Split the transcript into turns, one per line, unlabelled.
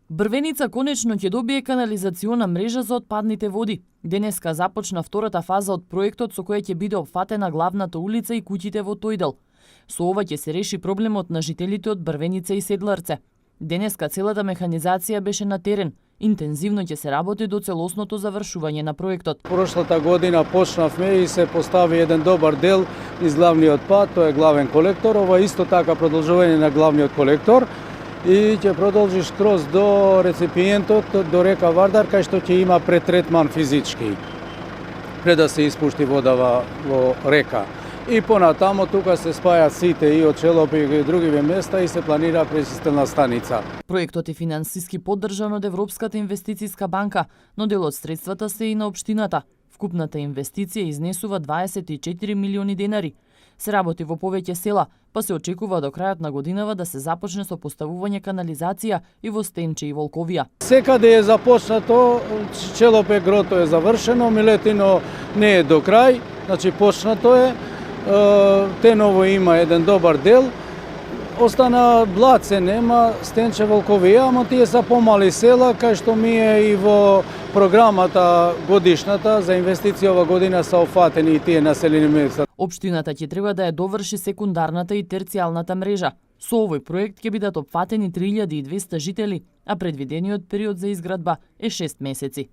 Брвеница конечно ќе добие канализациона мрежа за отпадните води. Денеска започна втората фаза од проектот со која ќе биде опфатена главната улица и куќите во тој дел. Со ова ќе се реши проблемот на жителите од Брвеница и Седларце. Денеска целата механизација беше на терен. Интензивно ќе се работи до целосното завршување на проектот.
Прошлата година почнавме и се постави еден добар дел низ главниот пат, тоа е главен колектор, ова исто така продолжување на главниот колектор и ќе продолжи скроз до реципиентот, до река Вардар, кај што ќе има претретман физички, пред да се испушти вода во река. И понатамо тука се спајат сите и од Челопи и другиве места и се планира пречистилна станица.
Проектот е финансиски поддржан од Европската инвестициска банка, но дел од средствата се и на општината. Вкупната инвестиција изнесува 24 милиони денари. Се работи во повеќе села, па се очекува до крајот на годинава да се започне со поставување канализација и во Стенче и Волковија.
Секаде е започнато, Челопе грото е завршено, Милетино не е до крај, значи почнато е. Теново има еден добар дел, остана Блаце нема, Стенче, Волковија, ама тие се помали села, кај што ми е и во програмата годишната за инвестиција ова година се офатени и тие населени места.
Општината ќе треба да ја доврши секундарната и терцијалната мрежа. Со овој проект ќе бидат опфатени 3200 жители, а предвидениот период за изградба е 6 месеци.